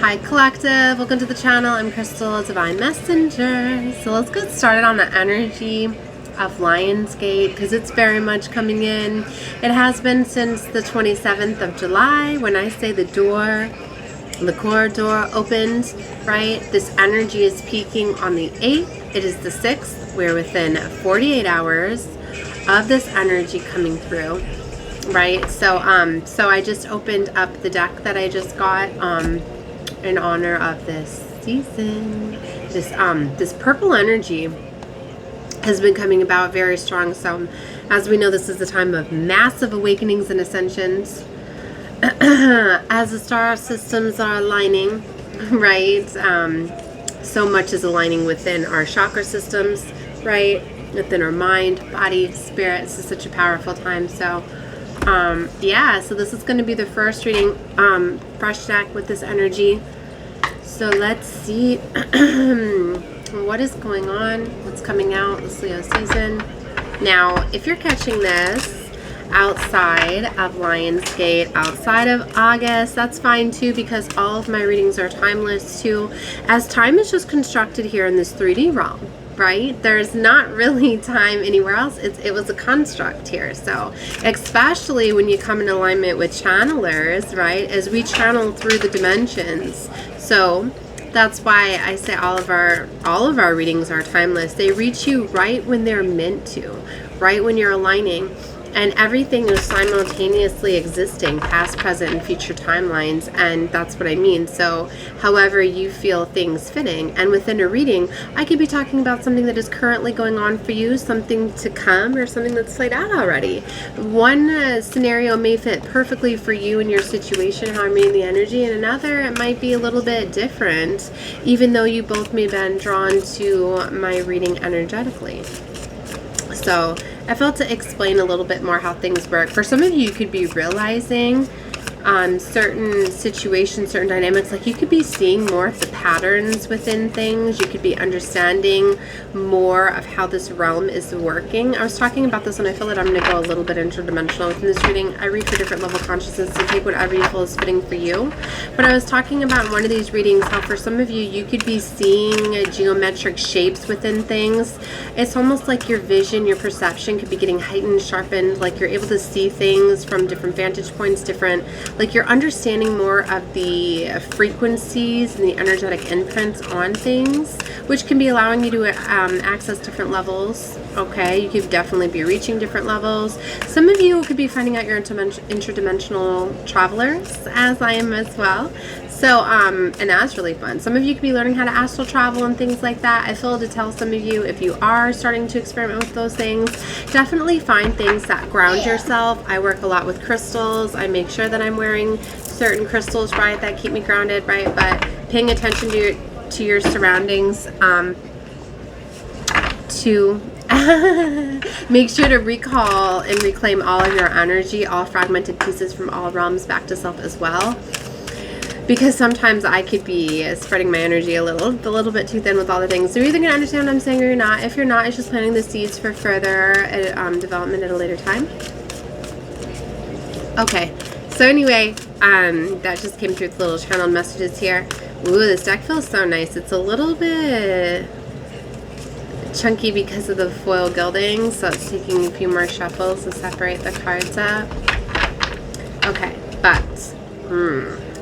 Hi Collective, welcome to the channel. I'm Crystal, Divine Messenger. So let's get started on the energy of Lionsgate because it's very much coming in. It has been since the 27th of July when I say the corridor opened, right? This energy is peaking on the 8th. It is the 6th. We're within 48 hours of this energy coming through, right? So I just opened up the deck that I just got in honor of this season. This purple energy has been coming about very strong. So as we know, this is the time of massive awakenings and ascensions. As the star systems are aligning, right? So much is aligning within our chakra systems, right? Within our mind, body, spirit. This is such a powerful time. So yeah, so this is going to be the first reading, fresh deck with this energy. So let's see what is going on, what's coming out this Leo season. Now, if you're catching this outside of Lionsgate, outside of August, that's fine too, because all of my readings are timeless too, as time is just constructed here in this 3D realm. Right? There's not really time anywhere else. It was a construct here. So especially when you come in alignment with channelers, right? As we channel through the dimensions. So that's why I say all of our readings are timeless. They reach you right when they're meant to, right when you're aligning. And everything is simultaneously existing, past, present, and future timelines. And that's what I mean. So however you feel things fitting. And within a reading, I could be talking about something that is currently going on for you, something to come, or something that's played out already. One scenario may fit perfectly for you and your situation, how I'm reading the energy. And another, it might be a little bit different, even though you both may have been drawn to my reading energetically. So I felt to explain a little bit more how things work. For some of you, you could be realizing certain situations, certain dynamics, like you could be seeing more of the patterns within things. You could be understanding more of how this realm is working. I was talking about this and I feel that I'm going to go a little bit interdimensional within this reading. I read for different level consciousness, so take whatever you feel is fitting for you. But I was talking about in one of these readings how for some of you, you could be seeing geometric shapes within things. It's almost like your vision, your perception could be getting heightened, sharpened, like you're able to see things from different vantage points, like you're understanding more of the frequencies and the energetic imprints on things, which can be allowing you to access different levels. Okay, you could definitely be reaching different levels. Some of you could be finding out you're interdimensional travelers, as I am as well. So, and that's really fun. Some of you could be learning how to astral travel and things like that. I feel to tell some of you, if you are starting to experiment with those things, definitely find things that ground yourself. I work a lot with crystals. I make sure that I'm wearing certain crystals, right, that keep me grounded, right? But paying attention to your surroundings, to make sure to recall and reclaim all of your energy, all fragmented pieces from all realms back to self as well. Because sometimes I could be spreading my energy a little bit too thin with all the things. So you're either going to understand what I'm saying or you're not. If you're not, it's just planting the seeds for further development at a later time. Okay, so anyway, that just came through with little channeled messages here. Ooh, this deck feels so nice. It's a little bit chunky because of the foil gilding, so it's taking a few more shuffles to separate the cards up. Okay, but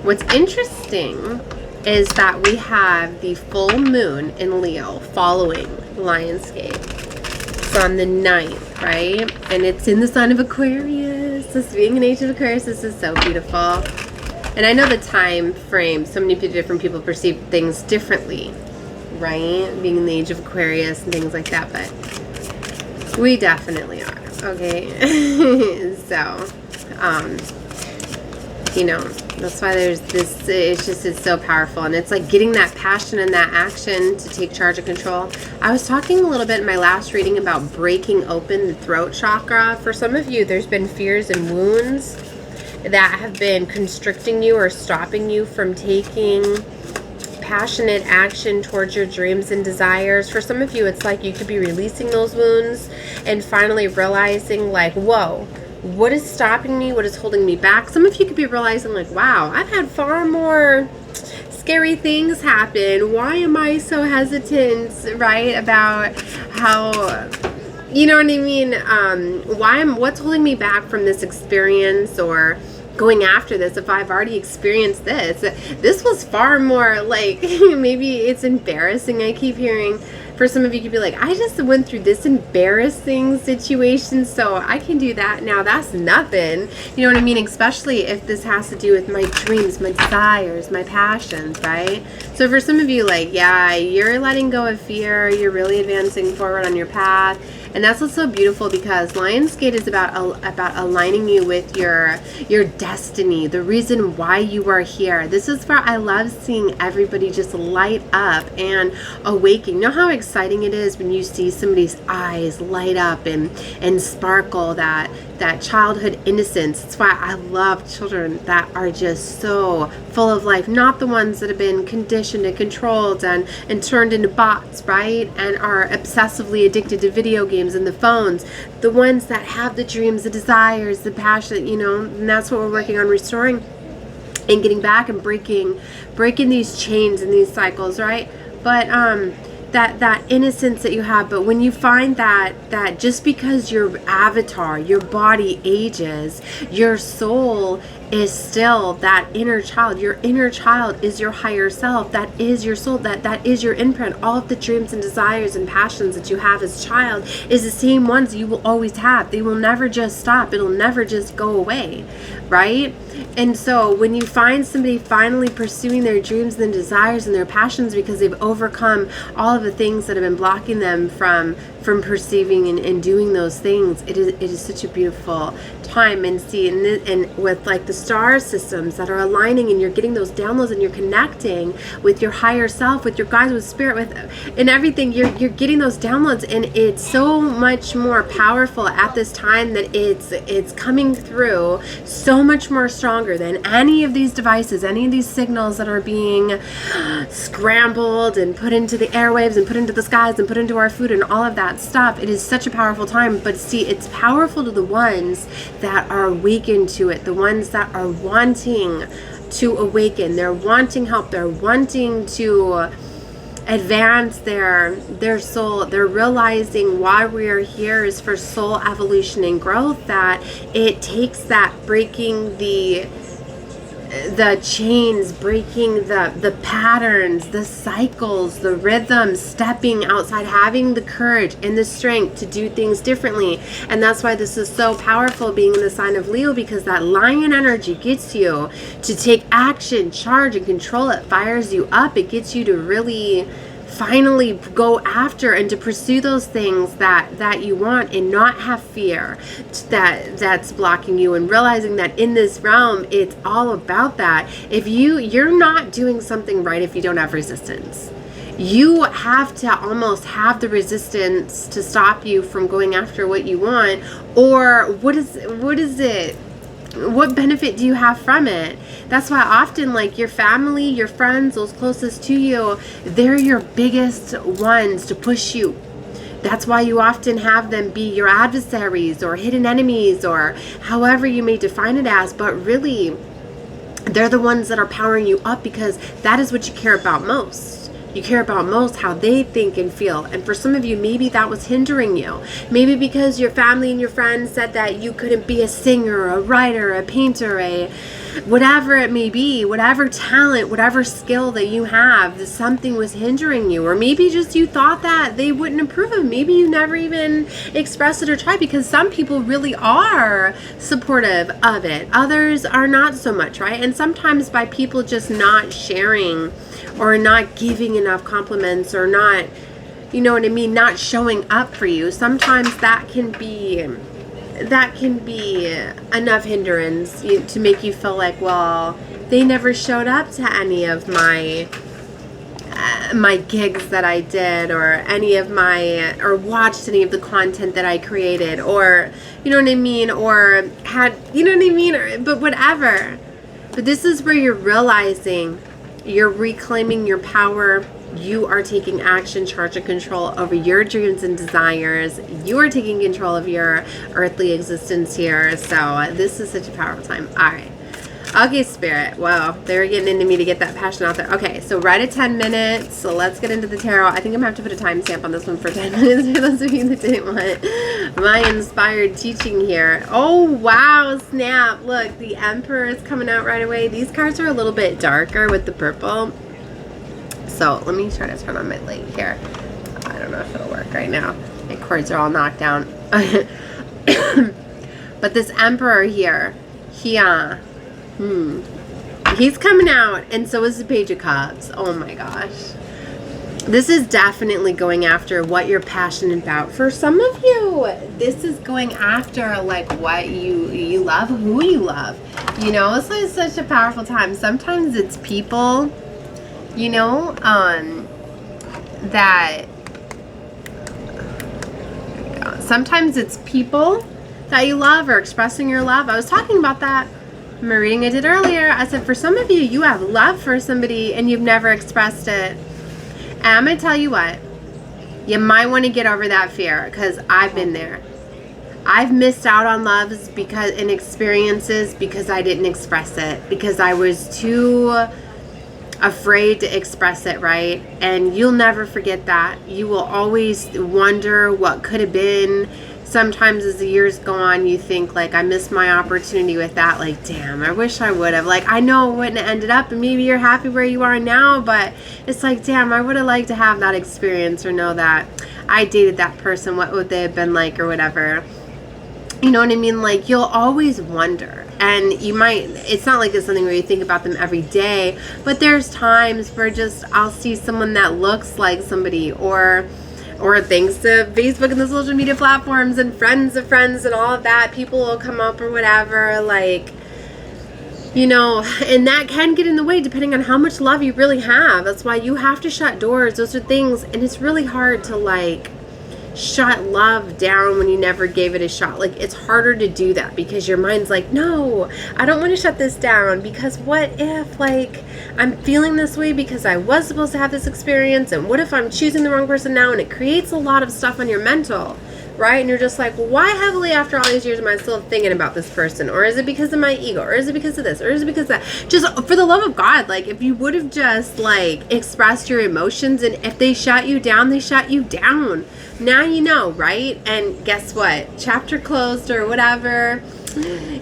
what's interesting is that we have the full moon in Leo following Lionsgate. It's on the 9th, right? And it's in the sign of Aquarius. This being an age of Aquarius, this is so beautiful. And I know the time frame, so many different people perceive things differently, right? Being in the age of Aquarius and things like that, but we definitely are, okay? So, you know, that's why there's this, it's so powerful. And it's like getting that passion and that action to take charge of control. I was talking a little bit in my last reading about breaking open the throat chakra. For some of you, there's been fears and wounds that have been constricting you or stopping you from taking passionate action towards your dreams and desires. For some of you, it's like you could be releasing those wounds and finally realizing like, whoa, what is stopping me? What is holding me back? Some of you could be realizing like, wow, I've had far more scary things happen. Why am I so hesitant, right, about how, you know what I mean? What's holding me back from this experience or going after this if I've already experienced this? This was far more like, maybe it's embarrassing. I keep hearing, for some of you could be like, I just went through this embarrassing situation, so I can do that now. That's nothing. You know what I mean? Especially if this has to do with my dreams, my desires, my passions, right? So for some of you, like, yeah, you're letting go of fear. You're really advancing forward on your path. And that's what's so beautiful, because Lionsgate is about aligning you with your destiny, the reason why you are here. This is where I love seeing everybody just light up and awaken. You know how exciting it is when you see somebody's eyes light up and sparkle, that childhood innocence. That's why I love children that are just so full of life, not the ones that have been conditioned and controlled and turned into bots, right? And are obsessively addicted to video games and the phones. The ones that have the dreams, the desires, the passion, you know, and that's what we're working on restoring and getting back and breaking these chains and these cycles, right? But that innocence that you have. But when you find that just because your avatar, your body ages, your soul is still that inner child. Your inner child is your higher self. That is your soul. That is your imprint. All of the dreams and desires and passions that you have as a child is the same ones you will always have. They will never just stop. It'll never just go away, right? And so when you find somebody finally pursuing their dreams and desires and their passions because they've overcome all of the things that have been blocking them from perceiving and doing those things, it is such a beautiful time. And see, and with like the star systems that are aligning, and you're getting those downloads, and you're connecting with your higher self, with your guides, with spirit, with and everything, you're getting those downloads, and it's so much more powerful at this time that it's coming through so much more stronger than any of these devices, any of these signals that are being scrambled and put into the airwaves and put into the skies and put into our food and all of that stuff. It is such a powerful time. But see, it's powerful to the ones that are awakened to it, the ones that are wanting to awaken. They're wanting help. They're wanting to advance their soul. They're realizing why we are here is for soul evolution and growth, that it takes that breaking the chains, breaking the patterns, the cycles, the rhythms, stepping outside, having the courage and the strength to do things differently. And that's why this is so powerful, being in the sign of Leo, because that lion energy gets you to take action, charge, and control. It fires you up. It gets you to really finally go after and to pursue those things that you want, and not have fear that's blocking you, and realizing that in this realm it's all about that. If you're not doing something right if you don't have resistance. You have to almost have the resistance to stop you from going after what you want. Or what is it? What benefit do you have from it? That's why often, like, your family, your friends, those closest to you, they're your biggest ones to push you. That's why you often have them be your adversaries or hidden enemies, or however you may define it as. But really, they're the ones that are powering you up, because that is what you care about most. You care about most how they think and feel. And for some of you, maybe that was hindering you. Maybe because your family and your friends said that you couldn't be a singer, a writer, a painter, whatever it may be, whatever talent, whatever skill that you have, something was hindering you. Or maybe just you thought that they wouldn't approve of it. Maybe you never even expressed it or tried, because some people really are supportive of it. Others are not so much, right? And sometimes by people just not sharing or not giving enough compliments, or not, you know what I mean, not showing up for you, sometimes that can be enough hindrance to make you feel like, well, they never showed up to any of my gigs that I did, or or watched any of the content that I created, or, you know what I mean, or had, you know what I mean, but whatever. But this is where you're realizing you're reclaiming your power. You are taking action, charge, and control over your dreams and desires. You are taking control of your earthly existence here. So this is such a powerful time. All right. Okay, Spirit. Wow, they were getting into me to get that passion out there. Okay, so right at 10 minutes. So let's get into the tarot. I think I'm going to have to put a timestamp on this one for 10 minutes for those of you that didn't want my inspired teaching here. Oh, wow, snap. Look, the Emperor is coming out right away. These cards are a little bit darker with the purple. So let me try to turn on my light here. I don't know if it'll work right now. My cords are all knocked down. But this Emperor here, he's coming out, and so is the Page of Cups. Oh my gosh. This is definitely going after what you're passionate about. For some of you, this is going after like what you love, who you love. You know, it's like such a powerful time. Sometimes it's people, you know, sometimes it's people that you love or expressing your love. I was talking about that in my reading I did earlier. I said for some of you, you have love for somebody and you've never expressed it. And I'm going to tell you what, you might want to get over that fear, because I've been there. I've missed out on loves and experiences because I didn't express it, because I was too afraid to express it, right? And you'll never forget that. You will always wonder what could have been. Sometimes as the years go on, you think like, I missed my opportunity with that. Like, damn, I wish I would have. Like, I know it wouldn't have ended up, and maybe you're happy where you are now, but it's like, damn, I would have liked to have that experience, or know that I dated that person. What would they have been like, or whatever. You know what I mean? Like, you'll always wonder. And you might, it's not like it's something where you think about them every day, but there's times where just, I'll see someone that looks like somebody, or thanks to Facebook and the social media platforms and friends of friends and all of that, people will come up or whatever, like, you know, and that can get in the way depending on how much love you really have. That's why you have to shut doors. Those are things, and it's really hard to like shut love down when you never gave it a shot. Like, it's harder to do that because your mind's like, no, I don't want to shut this down, because what if like I'm feeling this way because I was supposed to have this experience, and what if I'm choosing the wrong person now? And it creates a lot of stuff on your mental, right? And you're just like, well, why heavily after all these years am I still thinking about this person? Or is it because of my ego? Or is it because of this? Or is it because of that? Just for the love of God, like, if you would have just like expressed your emotions, and if they shut you down, they shut you down. Now you know, right? And guess what? Chapter closed or whatever.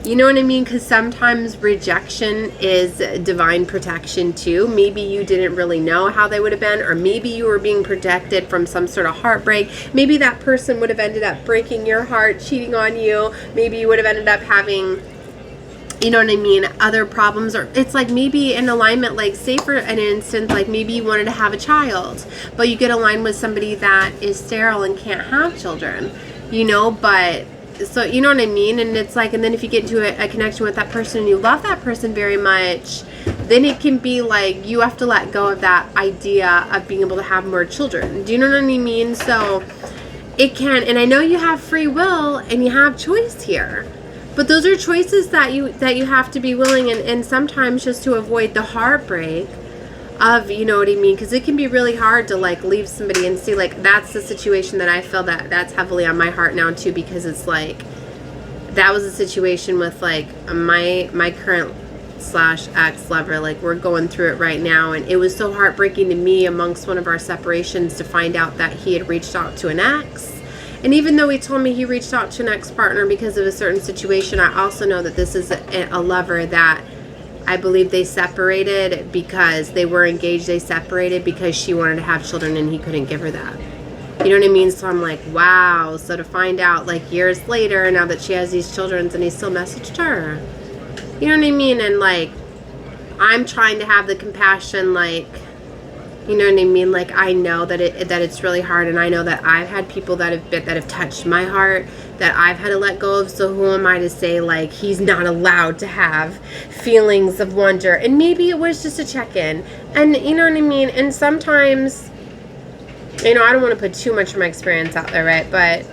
You know what I mean? Because sometimes rejection is divine protection too. Maybe you didn't really know how they would have been, or maybe you were being protected from some sort of heartbreak. Maybe that person would have ended up breaking your heart, cheating on you. Maybe you would have ended up having, you know what I mean, other problems. Or it's like maybe in alignment, like say for an instance, like maybe you wanted to have a child, but you get aligned with somebody that is sterile and can't have children, you know, but so you know what I mean? And it's like, and then if you get into a connection with that person and you love that person very much, then it can be like you have to let go of that idea of being able to have more children. Do you know what I mean? So it can, and I know you have free will and you have choice here, but those are choices that you have to be willing, and sometimes just to avoid the heartbreak of, you know what I mean, because it can be really hard to like leave somebody and see, like, that's the situation that I feel that's heavily on my heart now too, because it's like that was a situation with like my current / ex lover. Like, we're going through it right now, and it was so heartbreaking to me amongst one of our separations to find out that he had reached out to an ex. And even though he told me he reached out to an ex-partner because of a certain situation, I also know that this is a lover that I believe they separated because they were engaged. They separated because she wanted to have children and he couldn't give her that. You know what I mean? So I'm like, wow. So to find out like years later, now that she has these children, and he still messaged her. You know what I mean? And like, I'm trying to have the compassion, like, you know what I mean? Like, I know that it's really hard, and I know that I've had people that have touched my heart that I've had to let go of. So who am I to say like he's not allowed to have feelings of wonder? And maybe it was just a check-in, and you know what I mean? And sometimes, you know, I don't want to put too much of my experience out there, right? But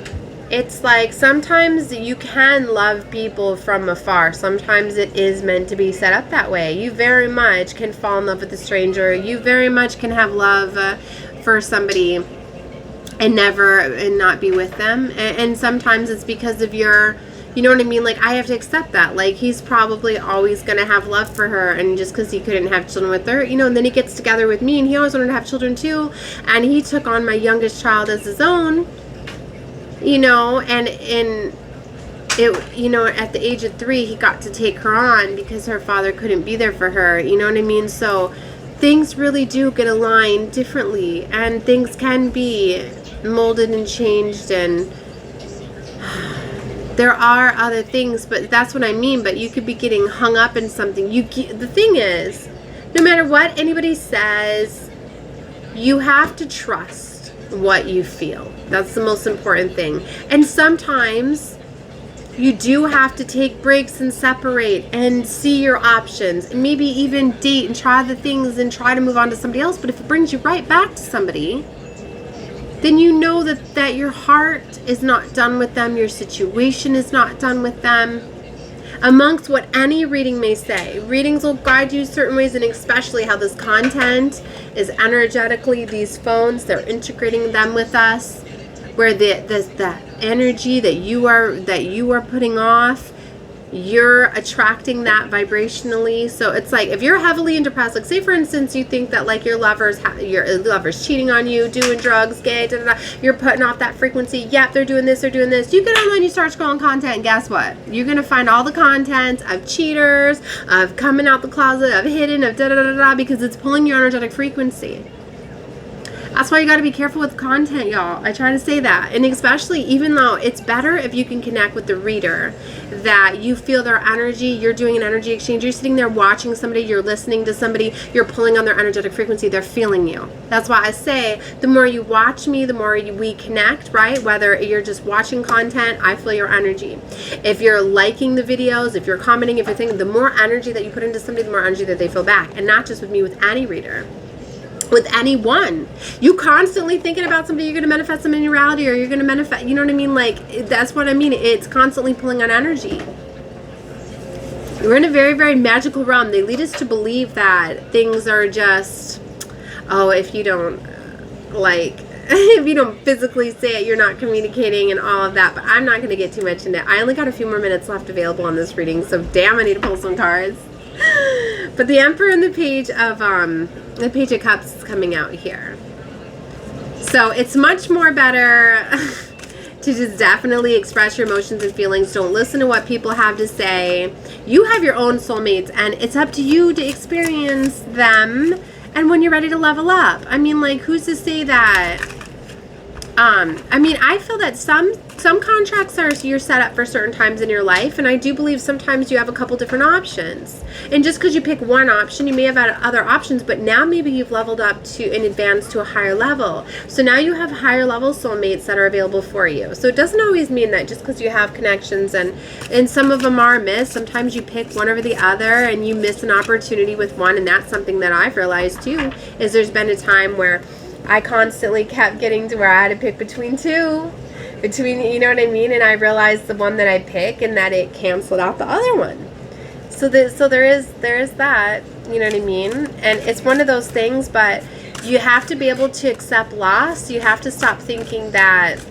it's like sometimes you can love people from afar. Sometimes it is meant to be set up that way. You very much can fall in love with a stranger. You very much can have love for somebody and not be with them. And sometimes it's because of your You know what I mean? Like, I have to accept that. Like, he's probably always going to have love for her, and just because he couldn't have children with her, you know, and then he gets together with me, and he always wanted to have children too, and he took on my youngest child as his own, you know, and it, you know, at the age of 3, he got to take her on because her father couldn't be there for her, you know what I mean? So things really do get aligned differently, and things can be molded and changed, and there are other things, but that's what I mean. But you could be getting hung up in something. The thing is, no matter what anybody says, you have to trust what you feel. That's the most important thing. And sometimes you do have to take breaks and separate and see your options, and maybe even date and try the things and try to move on to somebody else. But if it brings you right back to somebody, then you know that your heart is not done with them, your situation is not done with them. Amongst what any reading may say, readings will guide you certain ways, and especially how this content is energetically, these phones, they're integrating them with us, where the energy that you are putting off, you're attracting that vibrationally. So it's like, if you're heavily into depressed, like say for instance you think that like your lover's cheating on you, doing drugs, gay, you're putting off that frequency. Yep, they're doing this, you get online, you start scrolling content, and guess what, you're gonna find all the content of cheaters, of coming out the closet, of hidden, of because it's pulling your energetic frequency. That's why you got to be careful with content, y'all. I try to say that. And especially, even though it's better if you can connect with the reader, that you feel their energy, you're doing an energy exchange, you're sitting there watching somebody, you're listening to somebody, you're pulling on their energetic frequency, they're feeling you. That's why I say, the more you watch me, the more we connect, right? Whether you're just watching content, I feel your energy. If you're liking the videos, if you're commenting, if you're thinking, the more energy that you put into somebody, the more energy that they feel back. And not just with me, with any reader. With anyone. You constantly thinking about somebody, you're going to manifest them in your reality, or you're going to manifest, you know what I mean? Like, that's what I mean. It's constantly pulling on energy. We're in a very, very magical realm. They lead us to believe that things are just, oh, if you don't, like, if you don't physically say it, you're not communicating and all of that. But I'm not going to get too much into it. I only got a few more minutes left available on this reading, so damn, I need to pull some cards. But the Emperor and the Page of Cups is coming out here. So it's much more better to just definitely express your emotions and feelings. Don't listen to what people have to say. You have your own soulmates, and it's up to you to experience them. And when you're ready to level up, I mean, like, who's to say that? I mean, I feel that some contracts you're set up for certain times in your life, and I do believe sometimes you have a couple different options. And just because you pick one option, you may have had other options, but now maybe you've leveled up in advance to a higher level. So now you have higher level soulmates that are available for you. So it doesn't always mean that just because you have connections, and some of them are missed. Sometimes you pick one over the other and you miss an opportunity with one, and that's something that I've realized too, is there's been a time where I constantly kept getting to where I had to pick between two. You know what I mean? And I realized the one that I pick, and that it canceled out the other one. So there is that, you know what I mean? And it's one of those things, but you have to be able to accept loss. You have to stop thinking that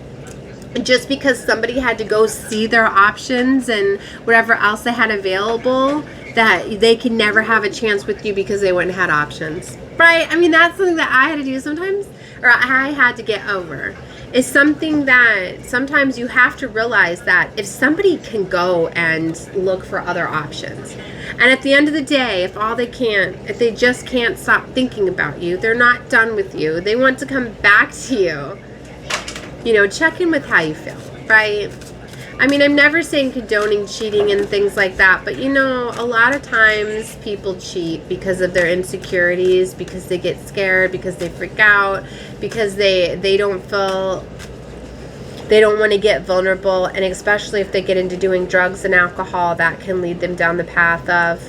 just because somebody had to go see their options and whatever else they had available, that they can never have a chance with you because they wouldn't have had options. Right? I mean, that's something that I had to do sometimes, or I had to get over. Is something that sometimes you have to realize that if somebody can go and look for other options, and at the end of the day, if they just can't stop thinking about you, they're not done with you, they want to come back to you, you know, check in with how you feel, right? I mean, I'm never saying condoning cheating and things like that, but you know, a lot of times people cheat because of their insecurities, because they get scared, because they freak out, because they don't want to get vulnerable, and especially if they get into doing drugs and alcohol, that can lead them down the path of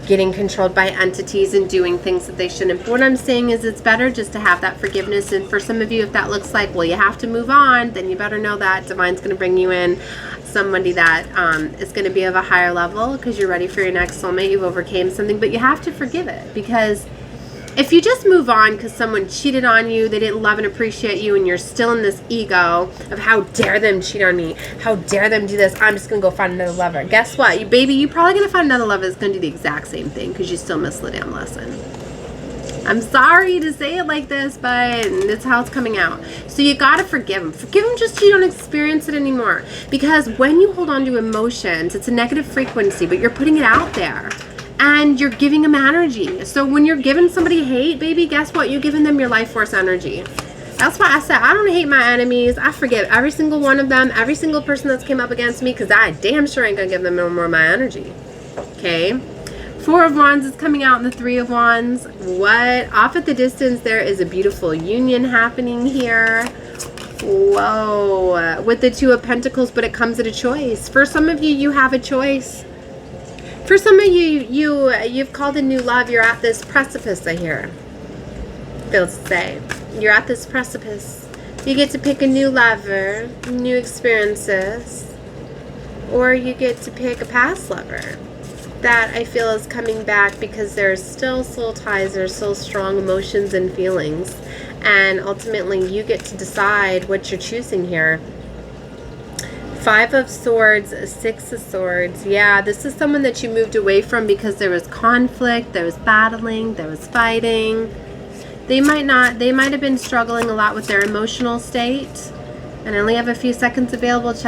getting controlled by entities and doing things that they shouldn't. But what I'm saying is it's better just to have that forgiveness. And for some of you, if that looks like, well, you have to move on, then you better know that Divine's going to bring you in somebody that is going to be of a higher level because you're ready for your next soulmate. You've overcame something, but you have to forgive it, because if you just move on because someone cheated on you, they didn't love and appreciate you, and you're still in this ego of how dare them cheat on me, how dare them do this, I'm just going to go find another lover. Guess what? You baby, you're probably going to find another lover that's going to do the exact same thing because you still missed the damn lesson. I'm sorry to say it like this, but that's how it's coming out. So you got to forgive them. Forgive them just so you don't experience it anymore. Because when you hold on to emotions, it's a negative frequency, but you're putting it out there. And you're giving them energy. So when you're giving somebody hate, baby, guess what? You're giving them your life force energy. That's why I said I don't hate my enemies. I forgive every single one of them, every single person that's came up against me, because I damn sure ain't going to give them no more of my energy. Okay? 4 of Wands is coming out in the 3 of Wands. What? Off at the distance, there is a beautiful union happening here. Whoa. With the 2 of Pentacles, but it comes at a choice. For some of you, you have a choice. For some of you, you've called a new love. You're at this precipice, I hear. Feels to say. You're at this precipice. You get to pick a new lover, new experiences, or you get to pick a past lover that I feel is coming back because there's still soul ties, there's still strong emotions and feelings, and ultimately you get to decide what you're choosing here. 5 of Swords, 6 of Swords. Yeah, this is someone that you moved away from because there was conflict, there was battling, there was fighting. They might have been struggling a lot with their emotional state. And I only have a few seconds available.